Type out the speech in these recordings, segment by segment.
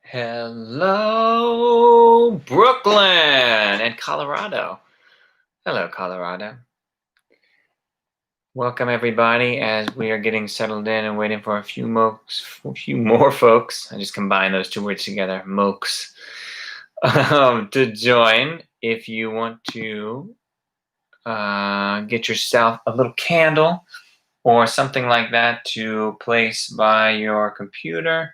Hello, Brooklyn and Colorado. Hello, Colorado. Welcome, everybody, as we are getting settled in and waiting for a few more folks. I just combined those two words together, mokes, to join. If you want to get yourself a little candle or something like that to place by your computer,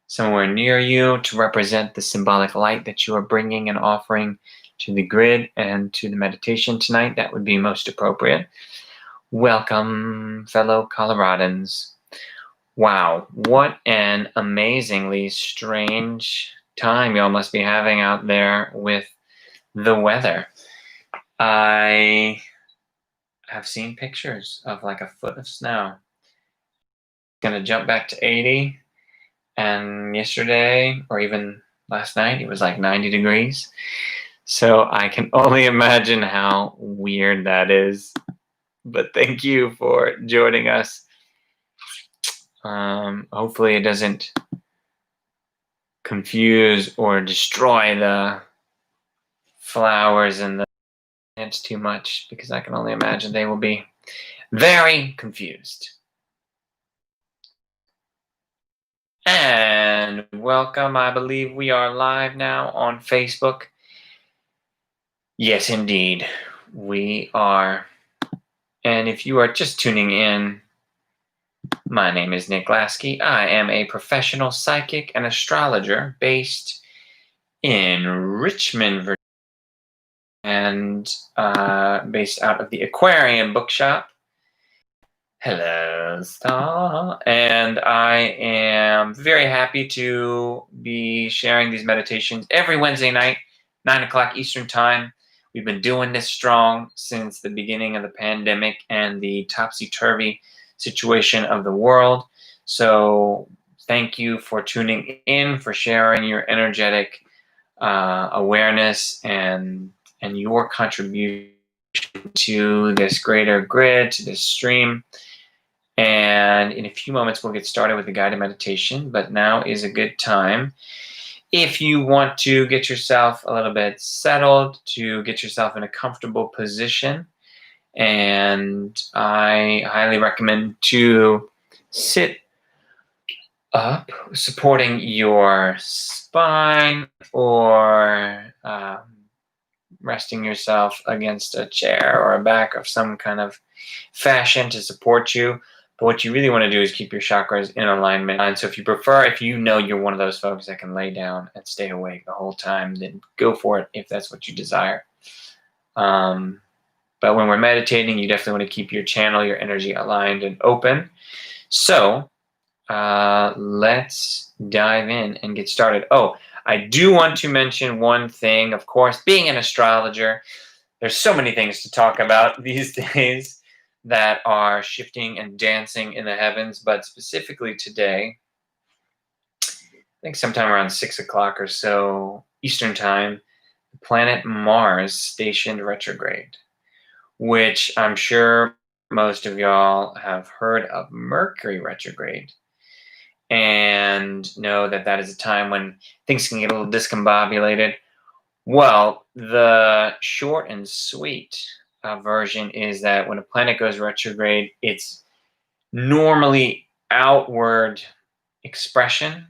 somewhere near you, to represent the symbolic light that you are bringing and offering to the grid and to the meditation tonight, that would be most appropriate. Welcome, fellow Coloradans. Wow, what an amazingly strange time y'all must be having out there with the weather. I have seen pictures of like a foot of snow. Gonna jump back to 80. And yesterday, or even last night, it was like 90 degrees. So I can only imagine how weird that is. But thank you for joining us. Hopefully it doesn't confuse or destroy the flowers and the plants too much, because I can only imagine they will be very confused. And welcome. I believe we are live now on Facebook. Yes, indeed, we are. And if you are just tuning in, my name is Nick Lasky. I am a professional psychic and astrologer based in Richmond, Virginia, and based out of the Aquarium Bookshop. Hello, Star. And I am very happy to be sharing these meditations every Wednesday night, 9 o'clock Eastern Time. We've been doing this strong since the beginning of the pandemic and the topsy-turvy situation of the world. So thank you for tuning in, for sharing your energetic awareness and your contribution to this greater grid, to this stream. And in a few moments, we'll get started with the guided meditation. But now is a good time, if you want to get yourself a little bit settled, to get yourself in a comfortable position. And I highly recommend to sit up, supporting your spine, or resting yourself against a chair or a back of some kind of fashion to support you. But what you really want to do is keep your chakras in alignment. And so if you prefer, if you know you're one of those folks that can lay down and stay awake the whole time, then go for it if that's what you desire. But when we're meditating, you definitely want to keep your channel, your energy aligned and open. So let's dive in and get started. Oh, I do want to mention one thing. Of course, being an astrologer, there's so many things to talk about these days that are shifting and dancing in the heavens. But specifically today, I think sometime around 6 o'clock or so Eastern Time, the planet Mars stationed retrograde, which I'm sure most of y'all have heard of Mercury retrograde, and know that that is a time when things can get a little discombobulated. Well, the short and sweet version is that when a planet goes retrograde, its normally outward expression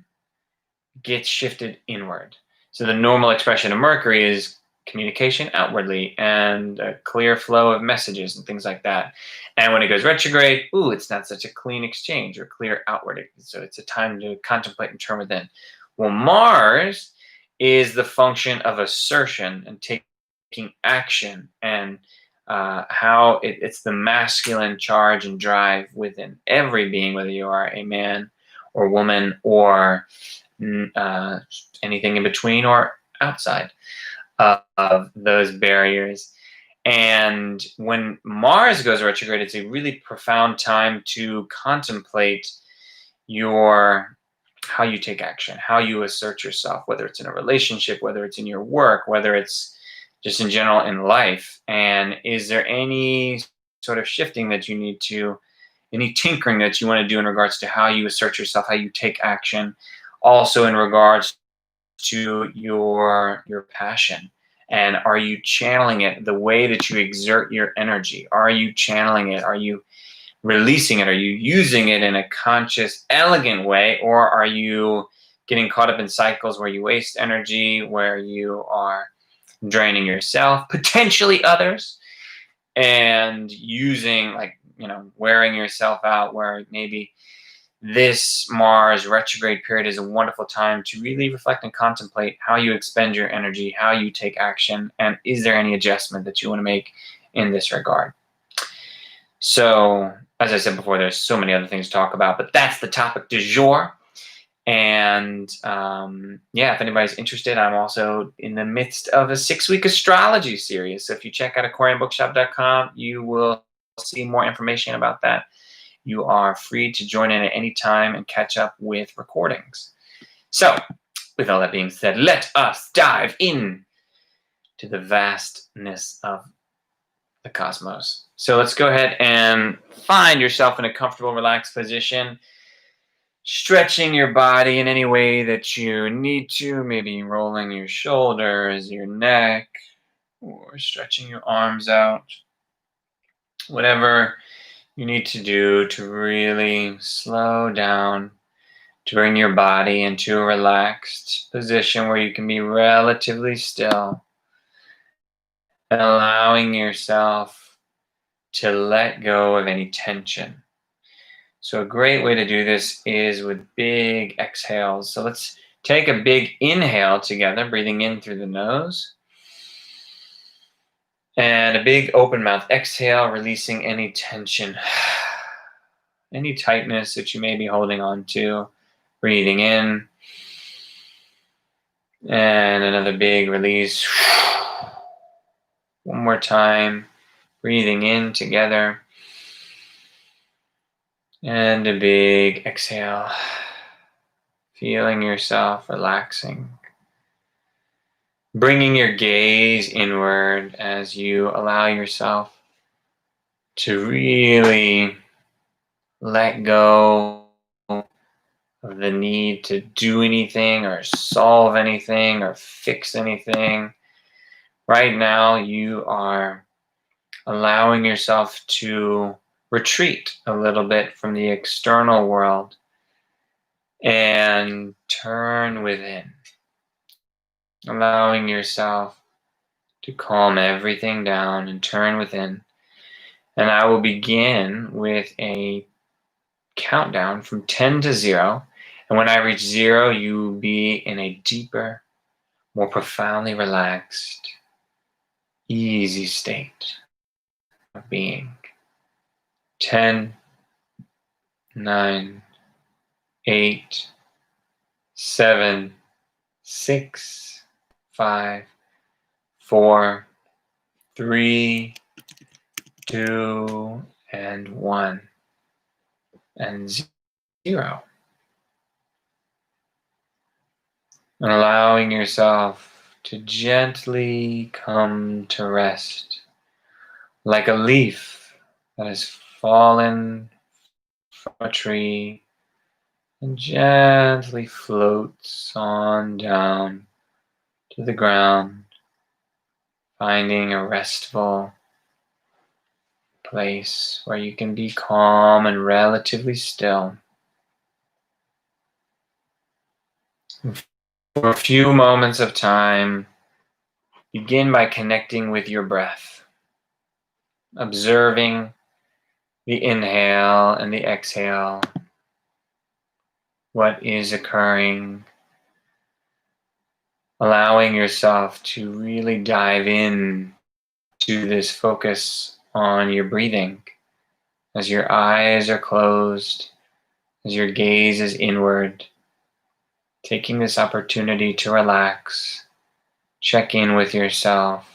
gets shifted inward. So the normal expression of Mercury is communication outwardly and a clear flow of messages and things like that. And when it goes retrograde, it's not such a clean exchange or clear outward. So it's a time to contemplate and turn within. Well, Mars is the function of assertion and taking action, and how it's the masculine charge and drive within every being, whether you are a man or woman or anything in between or outside of those barriers. And when Mars goes retrograde, it's a really profound time to contemplate how you take action, how you assert yourself, whether it's in a relationship, whether it's in your work, whether it's just in general in life. And is there any sort of shifting that you need to, any tinkering that you want to do in regards to how you assert yourself, how you take action, also in regards to your passion? And are you channeling it the way that you exert your energy? Are you channeling it? Are you releasing it? Are you using it in a conscious, elegant way? Or are you getting caught up in cycles where you waste energy, where you are draining yourself, potentially others, and using, like, wearing yourself out, where maybe this Mars retrograde period is a wonderful time to really reflect and contemplate how you expend your energy, how you take action, and is there any adjustment that you want to make in this regard? So, as I said before, there's so many other things to talk about, but that's the topic du jour. And if anybody's interested, I'm also in the midst of a 6-week astrology series. So if you check out aquariumbookshop.com, you will see more information about that. You are free to join in at any time and catch up with recordings. So, with all that being said, let us dive in to the vastness of the cosmos. So let's go ahead and find yourself in a comfortable, relaxed position, stretching your body in any way that you need to, maybe rolling your shoulders, your neck, or stretching your arms out. Whatever you need to do to really slow down, to bring your body into a relaxed position where you can be relatively still, and allowing yourself to let go of any tension. So a great way to do this is with big exhales. So let's take a big inhale together, breathing in through the nose. And a big open mouth exhale, releasing any tension, any tightness that you may be holding on to. Breathing in. And another big release. One more time. Breathing in together. And a big exhale. Feeling yourself relaxing. Bringing your gaze inward as you allow yourself to really let go of the need to do anything or solve anything or fix anything. Right now, you are allowing yourself to retreat a little bit from the external world and turn within. Allowing yourself to calm everything down and turn within. And I will begin with a countdown from 10 to 0. And when I reach 0, you will be in a deeper, more profoundly relaxed, easy state of being. 10, 9, 8, 7, 6, 5, 4, 3, 2, and 1, and 0. And allowing yourself to gently come to rest, like a leaf that has fallen from a tree and gently floats on down to the ground, finding a restful place where you can be calm and relatively still. For a few moments of time, begin by connecting with your breath, observing the inhale and the exhale, what is occurring, allowing yourself to really dive in to this focus on your breathing as your eyes are closed, as your gaze is inward, taking this opportunity to relax, check in with yourself,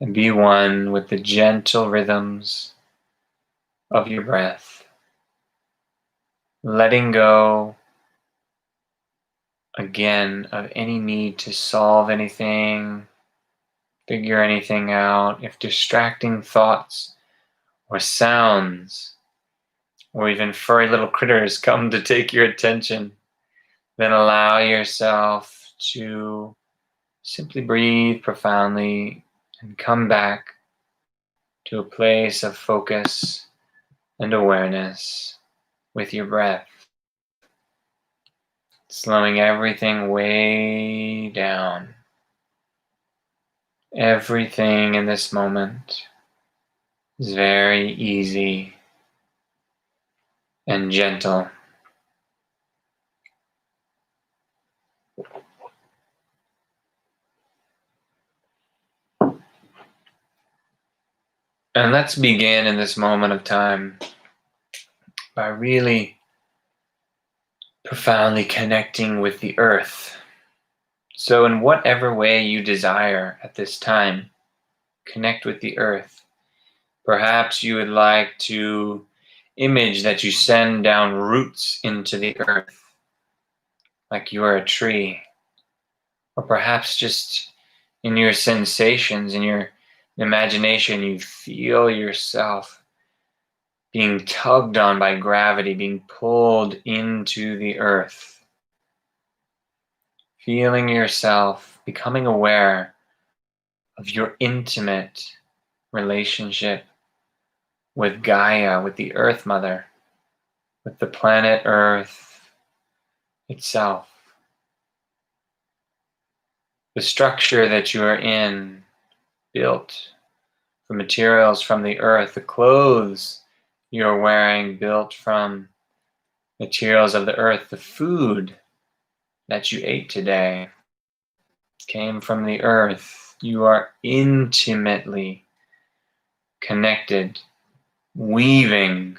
and be one with the gentle rhythms of your breath, letting go again of any need to solve anything, figure anything out. If distracting thoughts or sounds or even furry little critters come to take your attention, Then allow yourself to simply breathe profoundly and come back to a place of focus and awareness with your breath, slowing everything way down. Everything in this moment is very easy and gentle. And let's begin in this moment of time by really profoundly connecting with the earth. So in whatever way you desire at this time, connect with the earth. Perhaps you would like to image that you send down roots into the earth, like you are a tree. Or perhaps just in your sensations, in your imagination, you feel yourself being tugged on by gravity, being pulled into the earth. Feeling yourself becoming aware of your intimate relationship with Gaia, with the Earth Mother, with the planet Earth itself. The structure that you are in, built from materials from the earth, the clothes you're wearing built from materials of the earth, the food that you ate today came from the earth. You are intimately connected, weaving,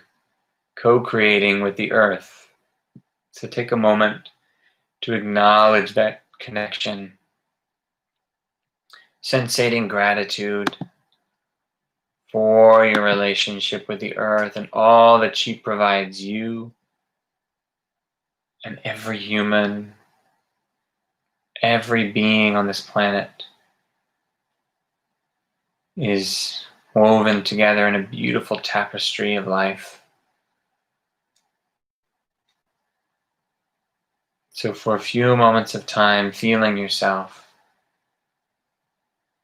co-creating with the earth. So take a moment to acknowledge that connection, sensating gratitude for your relationship with the earth and all that she provides you and every human, every being on this planet is woven together in a beautiful tapestry of life. So for a few moments of time, feeling yourself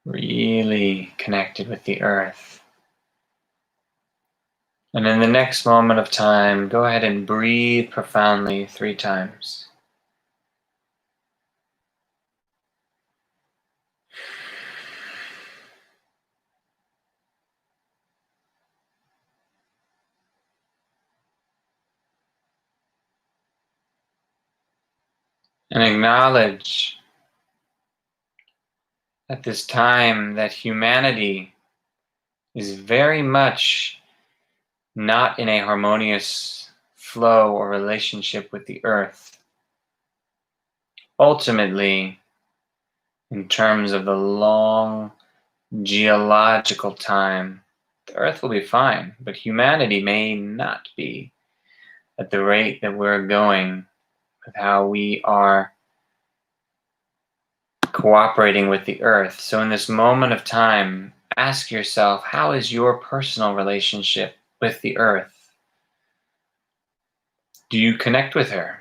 really connected with the earth. And in the next moment of time, go ahead and breathe profoundly 3 times. And acknowledge at this time that humanity is very much not in a harmonious flow or relationship with the earth. Ultimately, in terms of the long geological time, the earth will be fine, but humanity may not be at the rate that we're going with how we are cooperating with the earth. So in this moment of time, ask yourself, how is your personal relationship with the earth? Do you connect with her?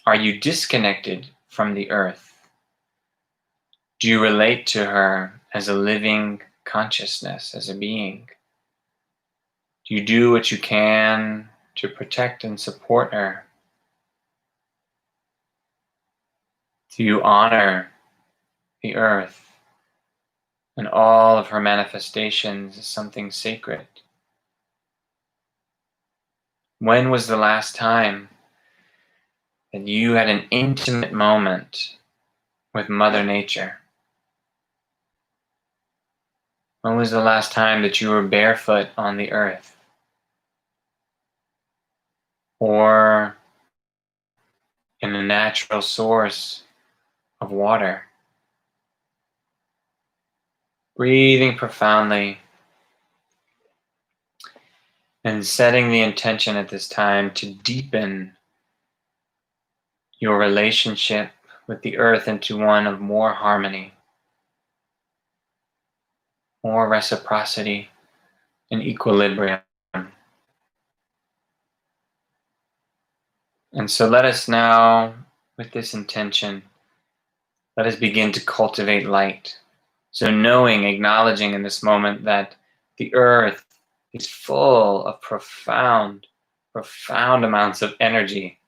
Are you disconnected from the earth? Do you relate to her as a living consciousness, as a being? Do you do what you can to protect and support her? Do you honor the earth and all of her manifestations as something sacred? When was the last time that you had an intimate moment with Mother Nature? When was the last time that you were barefoot on the earth? Or in a natural source of water? Breathing profoundly and setting the intention at this time to deepen your relationship with the earth into one of more harmony, more reciprocity and equilibrium. And so let us now with this intention, let us begin to cultivate light. So knowing, acknowledging in this moment that the earth is full of profound amounts of energy,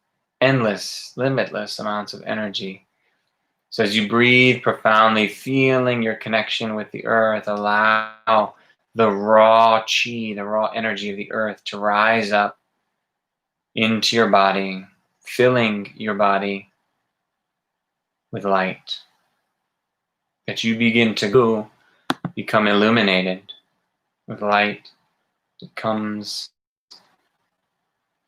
endless, limitless amounts of energy. So as you breathe profoundly, feeling your connection with the earth, allow the raw chi, the raw energy of the earth to rise up into your body, filling your body with light. That you begin to become illuminated with light that comes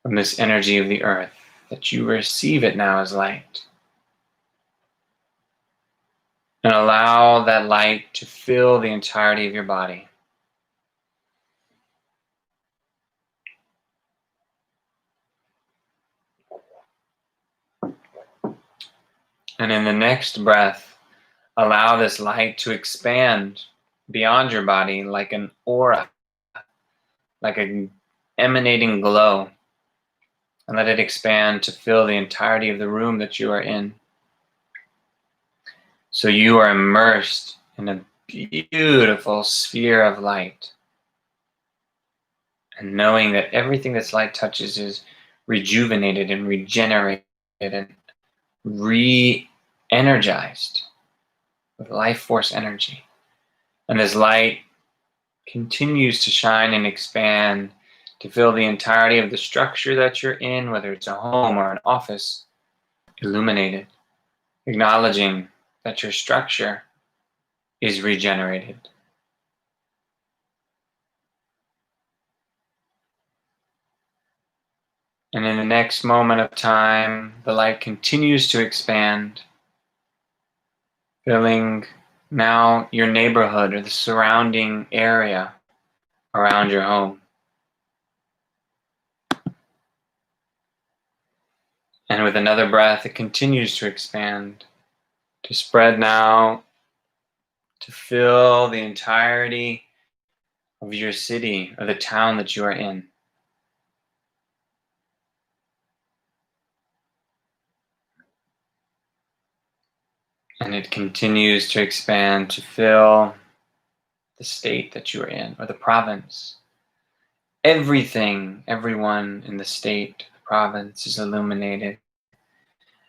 from this energy of the earth, that you receive it now as light. And allow that light to fill the entirety of your body. And in the next breath, allow this light to expand beyond your body like an aura, like an emanating glow. And let it expand to fill the entirety of the room that you are in. So you are immersed in a beautiful sphere of light. And knowing that everything this light touches is rejuvenated and regenerated and re-energized with life force energy. And this light continues to shine and expand to fill the entirety of the structure that you're in, whether it's a home or an office, illuminated, acknowledging that your structure is regenerated. And in the next moment of time, the light continues to expand, filling now your neighborhood or the surrounding area around your home. And with another breath, it continues to expand, to spread now, to fill the entirety of your city or the town that you are in. And it continues to expand to fill the state that you are in or the province. Everything, everyone in the state, the province is illuminated.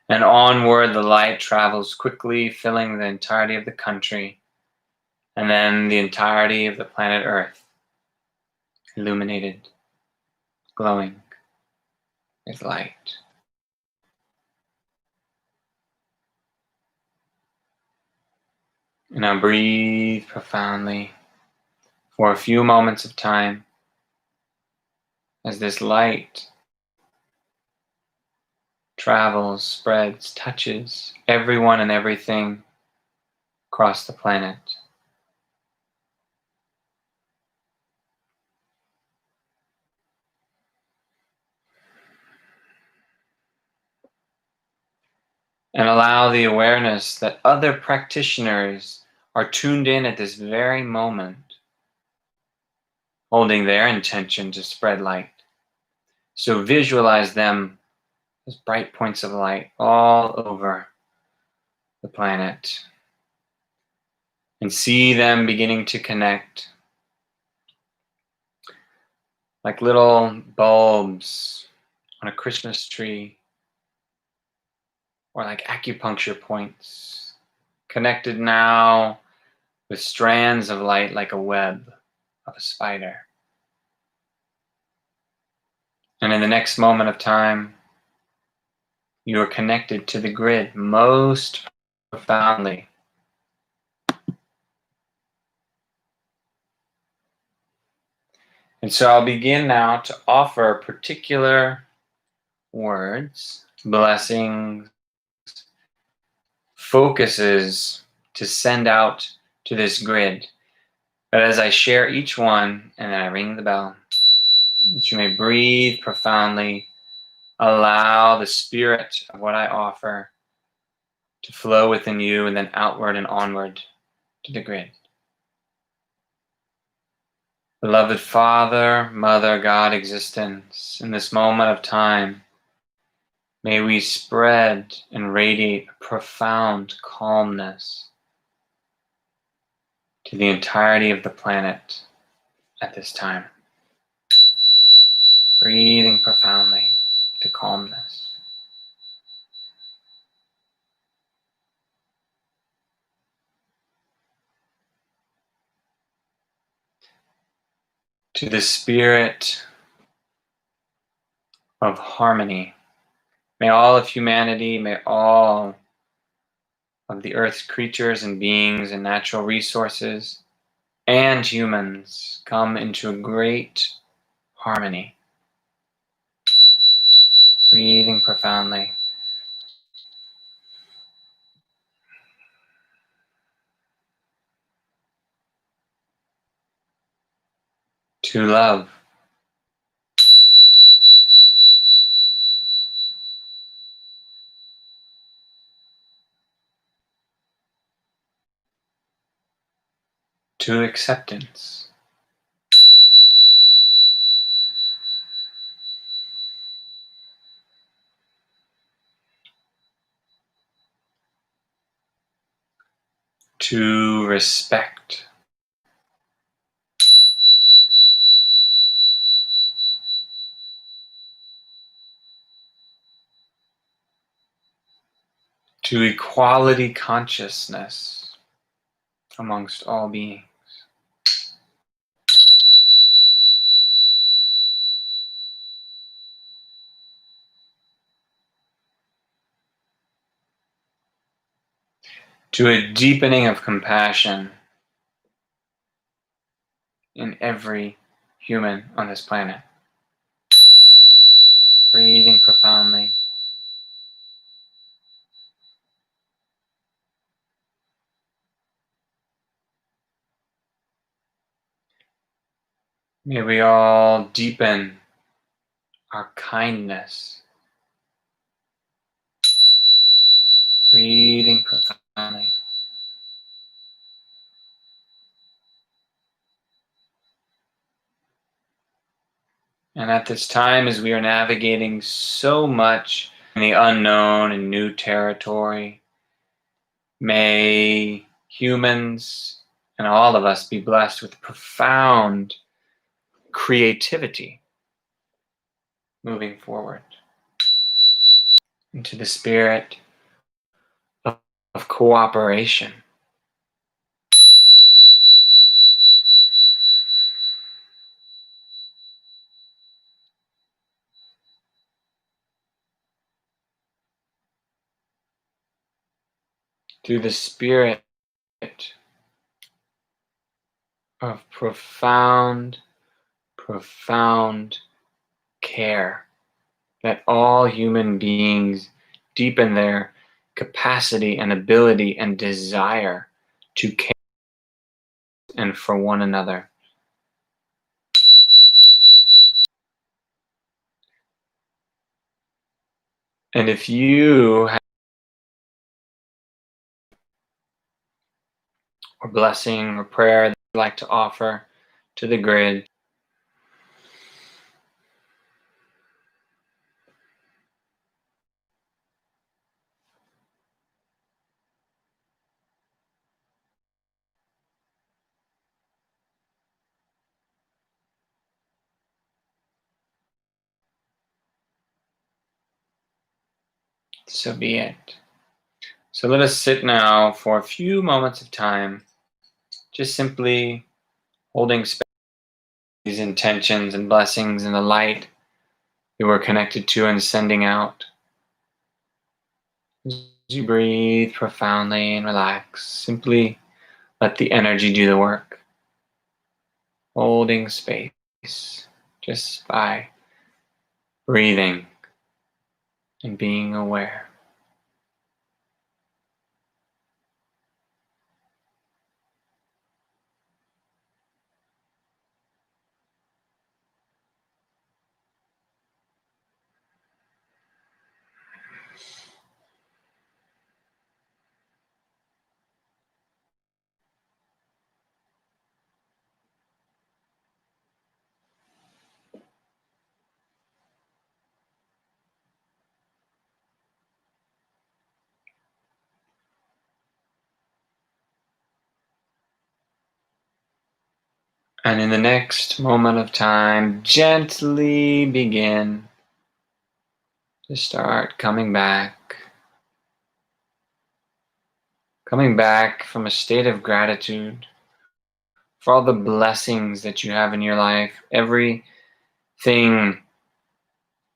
And onward, the light travels quickly, filling the entirety of the country, and then the entirety of the planet Earth, illuminated, glowing with light. And now breathe profoundly for a few moments of time as this light travels, spreads, touches everyone and everything across the planet. And allow the awareness that other practitioners are tuned in at this very moment, holding their intention to spread light. So visualize them as bright points of light all over the planet. And see them beginning to connect like little bulbs on a Christmas tree, or like acupuncture points, connected now with strands of light like a web of a spider. And in the next moment of time, you are connected to the grid most profoundly. And so I'll begin now to offer particular words, blessings, focuses to send out to this grid. But as I share each one and then I ring the bell, that you may breathe profoundly, allow the spirit of what I offer to flow within you and then outward and onward to the grid. Beloved Father, Mother, God, existence, in this moment of time, May we spread and radiate a profound calmness to the entirety of the planet at this time. Breathing profoundly to calmness. To the spirit of harmony. May all of humanity, may all of the earth's creatures and beings and natural resources and humans come into a great harmony. Breathing profoundly. To love. To acceptance. To respect. To equality consciousness amongst all beings. To a deepening of compassion in every human on this planet. Breathing profoundly. May we all deepen our kindness. Breathing profoundly. And at this time, as we are navigating so much in the unknown and new territory, may humans and all of us be blessed with profound creativity moving forward into the spirit of cooperation. Through the spirit of profound care that all human beings deepen their capacity and ability and desire to care and for one another. And if you have a blessing or prayer that you'd like to offer to the grid, so be it. So let us sit now for a few moments of time, just simply holding space, these intentions and blessings and the light that we're connected to and sending out. As you breathe profoundly and relax, simply let the energy do the work. Holding space just by breathing and being aware. And in the next moment of time, gently begin to start coming back from a state of gratitude for all the blessings that you have in your life, everything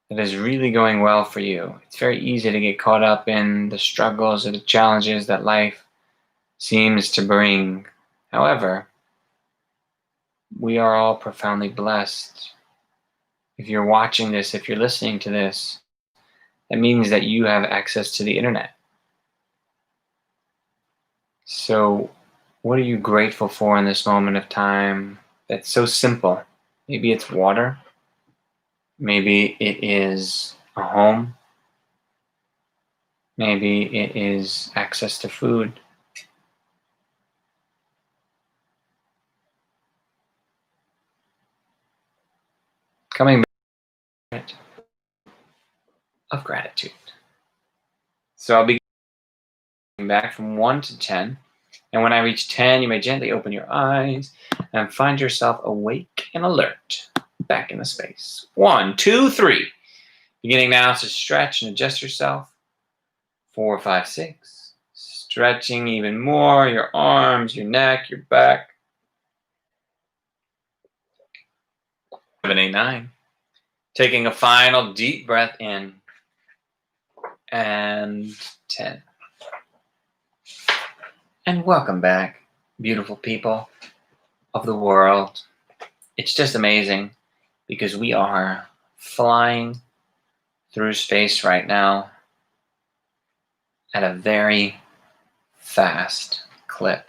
that is really going well for you. It's very easy to get caught up in the struggles or the challenges that life seems to bring. However, we are all profoundly blessed. If you're watching this, if you're listening to this, that means that you have access to the internet. So, what are you grateful for in this moment of time that's so simple? Maybe it's water. Maybe it is a home. Maybe it is access to food. Coming back of gratitude. So I'll be back from 1 to 10. And when I reach 10, you may gently open your eyes and find yourself awake and alert back in the space. 1, 2, 3. Beginning now to stretch and adjust yourself. 4, 5, 6. Stretching even more, your arms, your neck, your back. 7, 8, 9. Taking a final deep breath in. And 10. And welcome back, beautiful people of the world. It's just amazing because we are flying through space right now at a very fast clip.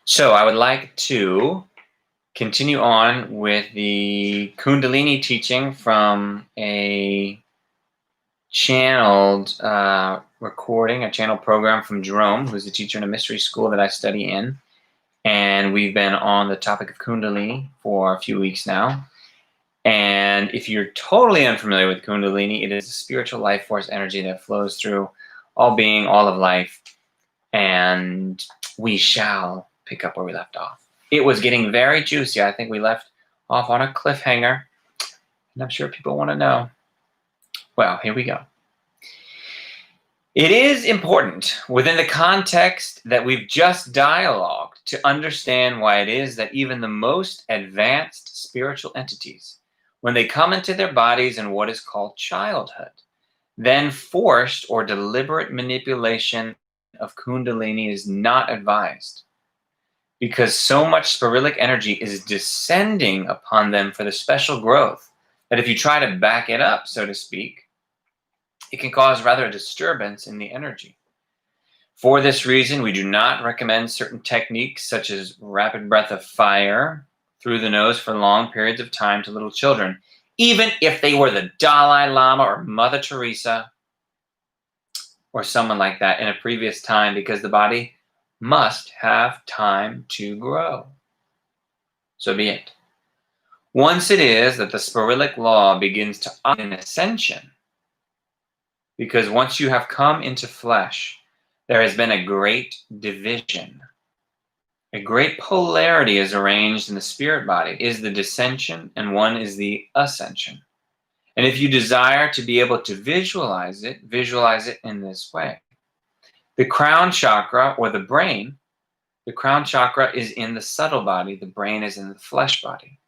So I would like to continue on with the Kundalini teaching from a channeled recording, a channel program from Jerome, who's a teacher in a mystery school that I study in. And we've been on the topic of Kundalini for a few weeks now. And if you're totally unfamiliar with Kundalini, it is a spiritual life force energy that flows through all being, all of life. And we shall pick up where we left off. It was getting very juicy. I think we left off on a cliffhanger. And I'm sure people want to know. Well, here we go. It is important within the context that we've just dialogued to understand why it is that even the most advanced spiritual entities, when they come into their bodies in what is called childhood, then forced or deliberate manipulation of Kundalini is not advised, because so much spiralic energy is descending upon them for the special growth that if you try to back it up, so to speak, it can cause rather a disturbance in the energy. For this reason, we do not recommend certain techniques such as rapid breath of fire through the nose for long periods of time to little children, even if they were the Dalai Lama or Mother Teresa or someone like that in a previous time, because the body must have time to grow. So be it. Once it is that the spiralic law begins to in ascension, because once you have come into flesh, there has been a great division. A great polarity is arranged in the spirit body. Is the descension and one is the ascension. And if you desire to be able to visualize it in this way. The crown chakra or the brain, the crown chakra is in the subtle body, the brain is in the flesh body.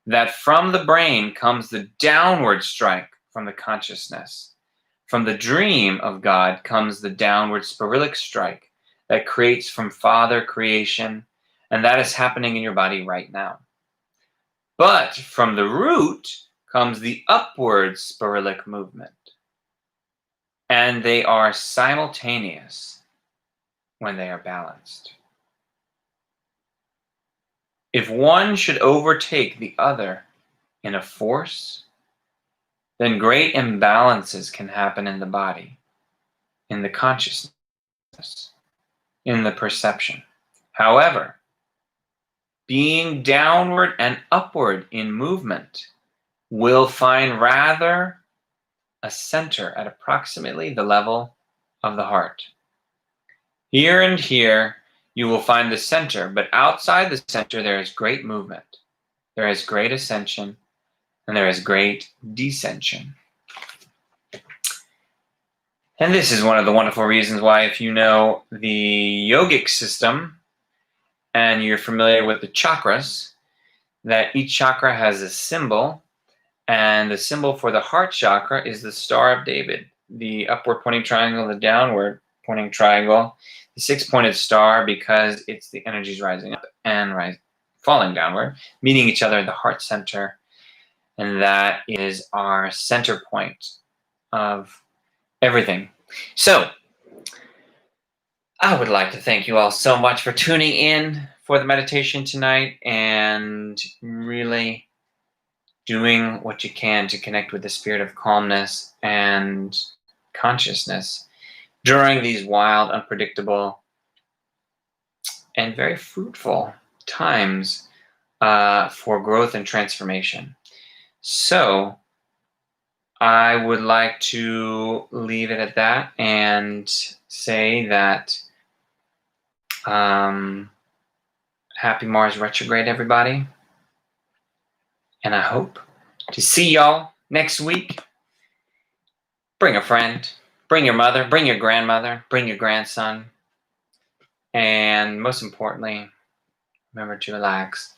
That from the brain comes the downward strike from the consciousness. From the dream of God comes the downward spiralic strike that creates from Father creation, and that is happening in your body right now. But from the root comes the upward spiralic movement, and they are simultaneous when they are balanced. If one should overtake the other in a force, then great imbalances can happen in the body, in the consciousness, in the perception. However, being downward and upward in movement will find rather a center at approximately the level of the heart. Here and here, you will find the center. But outside the center, there is great movement. There is great ascension, and there is great descension. And this is one of the wonderful reasons why, if you know the yogic system and you're familiar with the chakras, that each chakra has a symbol, and the symbol for the heart chakra is the Star of David, the upward pointing triangle, the downward pointing triangle, the six-pointed star, because it's the energies rising up and falling downward, meeting each other at the heart center, and that is our center point of everything. So, I would like to thank you all so much for tuning in for the meditation tonight and really doing what you can to connect with the spirit of calmness and consciousness during these wild, unpredictable, and very fruitful times for growth and transformation. So, I would like to leave it at that and say that happy Mars retrograde, everybody. And I hope to see y'all next week. Bring a friend, bring your mother, bring your grandmother, bring your grandson. And most importantly, remember to relax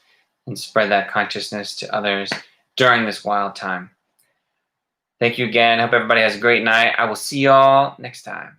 and spread that consciousness to others during this wild time. Thank you again. Hope everybody has a great night. I will see y'all next time.